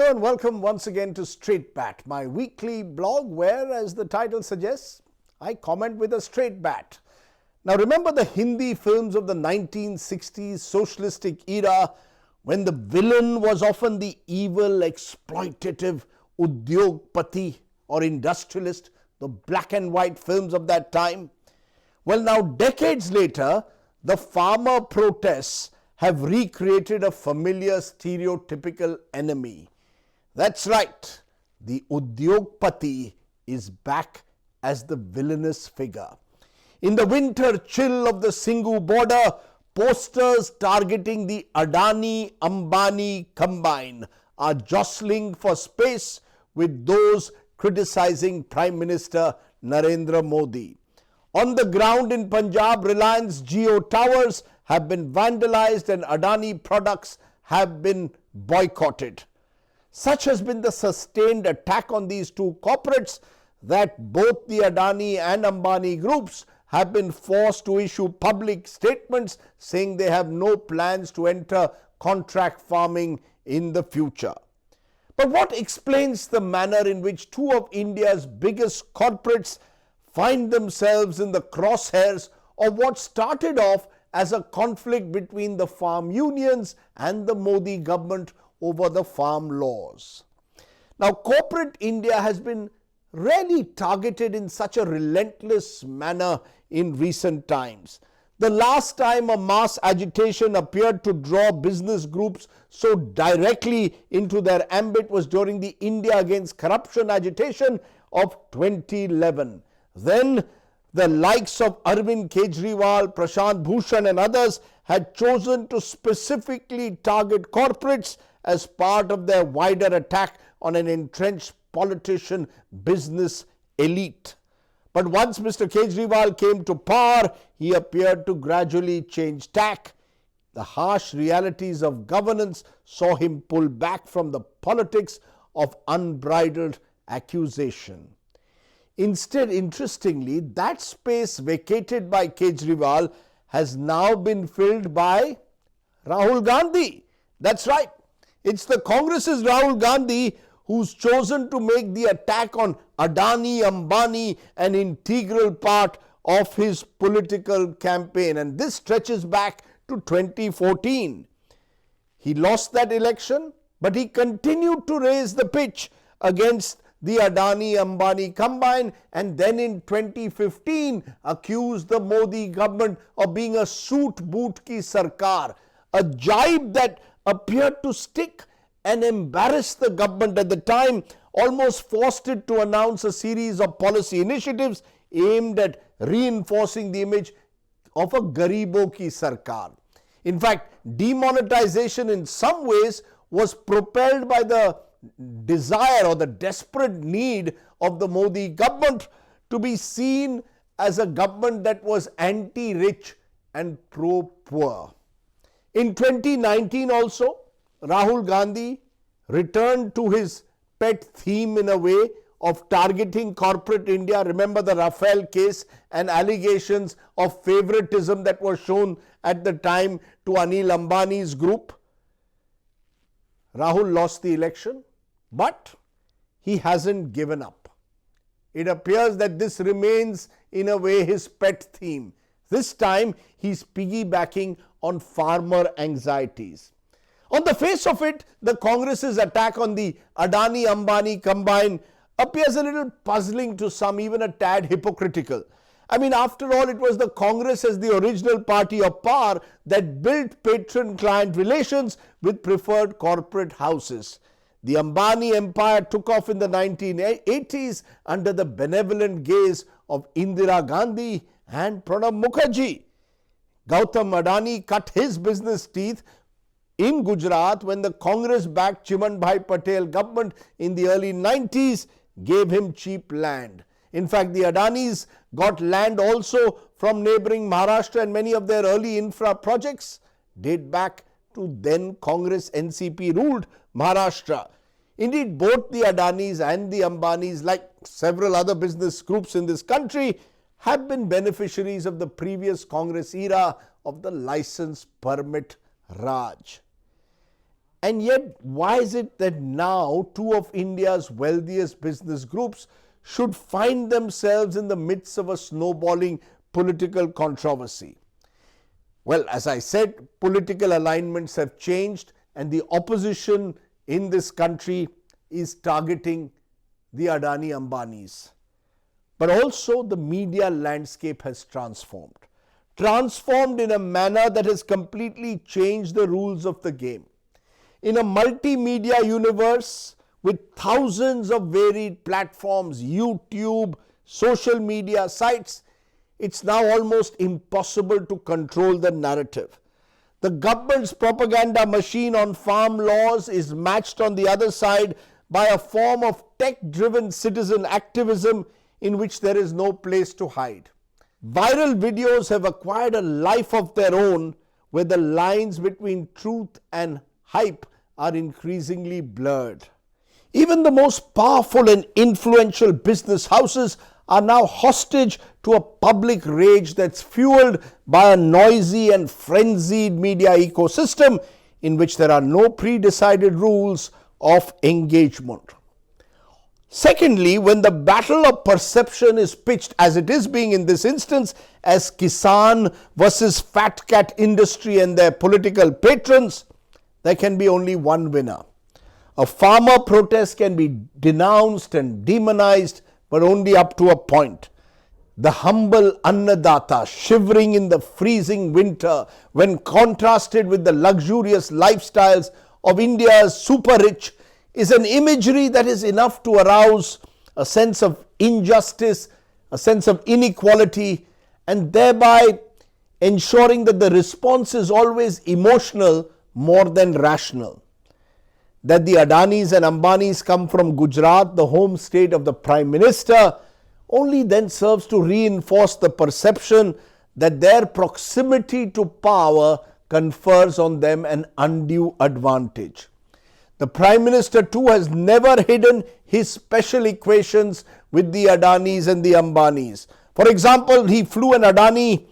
Hello and welcome once again to Straight Bat, my weekly blog where, as the title suggests, I comment with a straight bat. Now remember the Hindi films of the 1960s socialistic era when the villain was often the evil, exploitative Udyogpati or industrialist, the black and white films of that time? Well, now decades later, the farmer protests have recreated a familiar stereotypical enemy. That's right, the Udyogpati is back as the villainous figure. In the winter chill of the Singhu border, posters targeting the Adani-Ambani combine are jostling for space with those criticizing Prime Minister Narendra Modi. On the ground in Punjab, Reliance Jio towers have been vandalized and Adani products have been boycotted. Such has been the sustained attack on these two corporates that both the Adani and Ambani groups have been forced to issue public statements saying they have no plans to enter contract farming in the future. But what explains the manner in which two of India's biggest corporates find themselves in the crosshairs of what started off as a conflict between the farm unions and the Modi government over the farm laws? Now, corporate India has been rarely targeted in such a relentless manner in recent times. The last time a mass agitation appeared to draw business groups so directly into their ambit was during the India Against Corruption agitation of 2011. Then the likes of Arvind Kejriwal, Prashant Bhushan and others had chosen to specifically target corporates as part of their wider attack on an entrenched politician business elite. But once Mr. Kejriwal came to power, he appeared to gradually change tack. The harsh realities of governance saw him pull back from the politics of unbridled accusation. Instead, interestingly, that space vacated by Kejriwal has now been filled by Rahul Gandhi. That's right. It's the Congress's Rahul Gandhi who's chosen to make the attack on Adani, Ambani an integral part of his political campaign. And this stretches back to 2014. He lost that election, but he continued to raise the pitch against the Adani-Ambani combine, and then in 2015 accused the Modi government of being a soot boot ki sarkar, a jibe that appeared to stick and embarrass the government at the time, almost forced it to announce a series of policy initiatives aimed at reinforcing the image of a Garibo ki sarkar. In fact, demonetization in some ways was propelled by the desire or the desperate need of the Modi government to be seen as a government that was anti-rich and pro-poor. In 2019 also, Rahul Gandhi returned to his pet theme in a way of targeting corporate India. Remember the Rafale case and allegations of favoritism that were shown at the time to Anil Ambani's group. Rahul lost the election, but he hasn't given up. It appears that this remains in a way his pet theme. This time he's piggybacking on farmer anxieties. On the face of it, the Congress's attack on the Adani-Ambani combine appears a little puzzling to some, even a tad hypocritical. I mean, after all, it was the Congress as the original party of power that built patron-client relations with preferred corporate houses. The Ambani empire took off in the 1980s under the benevolent gaze of Indira Gandhi and Pranab Mukherjee. Gautam Adani cut his business teeth in Gujarat when the Congress-backed Chimanbhai Patel government in the early 90s gave him cheap land. In fact, the Adanis got land also from neighboring Maharashtra, and many of their early infra projects date back to then Congress NCP ruled Maharashtra. Indeed, both the Adanis and the Ambanis, like several other business groups in this country, have been beneficiaries of the previous Congress era of the license permit Raj. And yet, why is it that now two of India's wealthiest business groups should find themselves in the midst of a snowballing political controversy? Well, as I said, political alignments have changed and the opposition in this country is targeting the Adani Ambanis. But also the media landscape has transformed in a manner that has completely changed the rules of the game. In a multimedia universe with thousands of varied platforms, YouTube, social media sites, it's now almost impossible to control the narrative. The government's propaganda machine on farm laws is matched on the other side by a form of tech-driven citizen activism in which there is no place to hide. Viral videos have acquired a life of their own where the lines between truth and hype are increasingly blurred. Even the most powerful and influential business houses are now hostage to a public rage that's fueled by a noisy and frenzied media ecosystem in which there are no pre-decided rules of engagement. Secondly, when the battle of perception is pitched, as it is being in this instance, as Kisan versus Fat Cat industry and their political patrons, there can be only one winner. A farmer protest can be denounced and demonized, but only up to a point. The humble Annadata shivering in the freezing winter when contrasted with the luxurious lifestyles of India's super rich is an imagery that is enough to arouse a sense of injustice, a sense of inequality, and thereby ensuring that the response is always emotional more than rational. That the Adanis and Ambanis come from Gujarat, the home state of the Prime Minister, only then serves to reinforce the perception that their proximity to power confers on them an undue advantage. The Prime Minister too has never hidden his special equations with the Adanis and the Ambanis. For example, he flew an Adani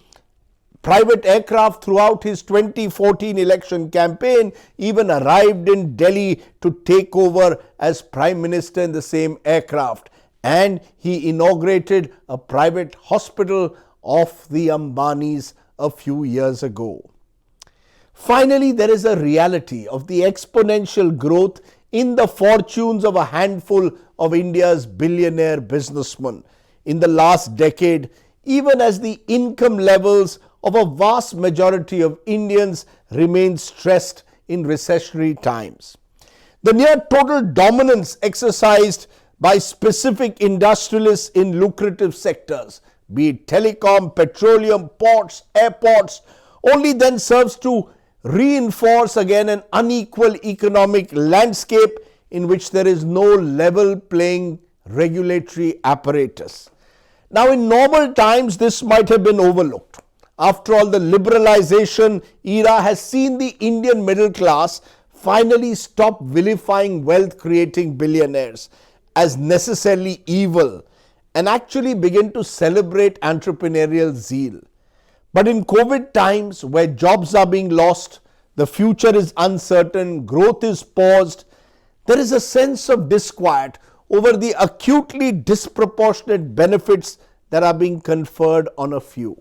private aircraft throughout his 2014 election campaign, even arrived in Delhi to take over as Prime Minister in the same aircraft. And he inaugurated a private hospital of the Ambanis a few years ago. Finally, there is a reality of the exponential growth in the fortunes of a handful of India's billionaire businessmen in the last decade, even as the income levels of a vast majority of Indians remain stressed in recessionary times. The near total dominance exercised by specific industrialists in lucrative sectors, be it telecom, petroleum, ports, airports, only then serves to reinforce again an unequal economic landscape in which there is no level playing regulatory apparatus. Now, in normal times, this might have been overlooked. After all, the liberalization era has seen the Indian middle class finally stop vilifying wealth-creating billionaires as necessarily evil and actually begin to celebrate entrepreneurial zeal. But in COVID times, where jobs are being lost, the future is uncertain, growth is paused, there is a sense of disquiet over the acutely disproportionate benefits that are being conferred on a few.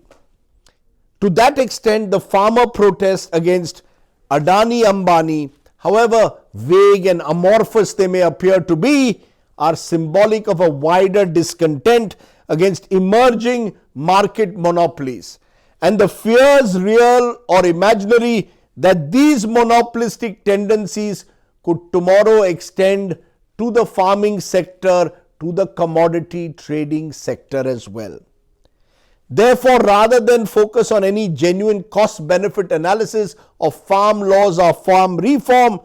To that extent, the farmer protests against Adani Ambani, however vague and amorphous they may appear to be, are symbolic of a wider discontent against emerging market monopolies and the fears, real or imaginary, that these monopolistic tendencies could tomorrow extend to the farming sector, to the commodity trading sector as well. Therefore, rather than focus on any genuine cost-benefit analysis of farm laws or farm reform,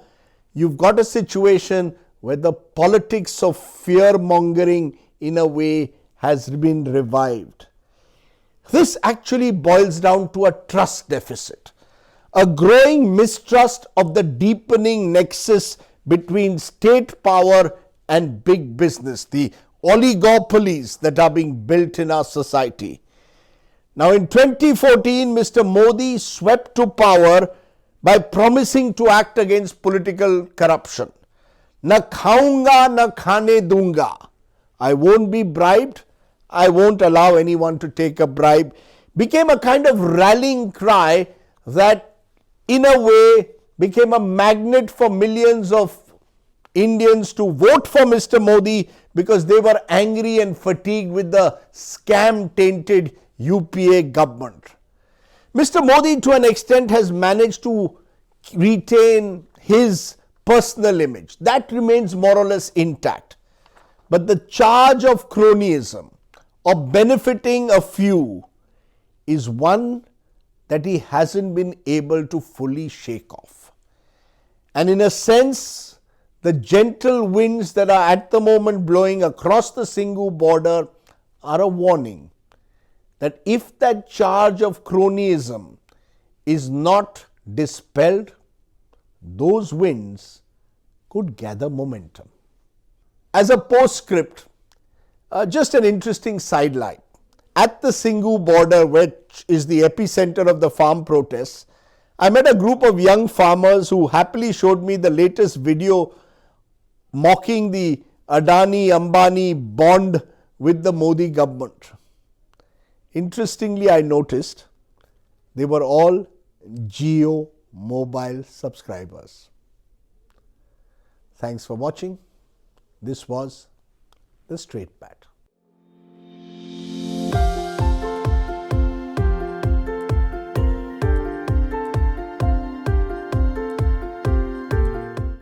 you've got a situation where the politics of fear-mongering in a way has been revived. This actually boils down to a trust deficit, a growing mistrust of the deepening nexus between state power and big business, the oligopolies that are being built in our society. Now, in 2014, Mr. Modi swept to power by promising to act against political corruption. Na khaunga, na khane dunga. I won't be bribed. I won't allow anyone to take a bribe. Became a kind of rallying cry that in a way became a magnet for millions of Indians to vote for Mr. Modi because they were angry and fatigued with the scam-tainted UPA government. Mr. Modi to an extent has managed to retain his personal image. That remains more or less intact. But the charge of cronyism, of benefiting a few, is one that he hasn't been able to fully shake off. And in a sense, the gentle winds that are at the moment blowing across the Singhu border are a warning that if that charge of cronyism is not dispelled, those winds could gather momentum. As a postscript, just an interesting sidelight. At the Singhu border, which is the epicenter of the farm protests, I met a group of young farmers who happily showed me the latest video mocking the Adani-Ambani bond with the Modi government. Interestingly, I noticed they were all Jio mobile subscribers. Thanks for watching. This was The Straight Bat.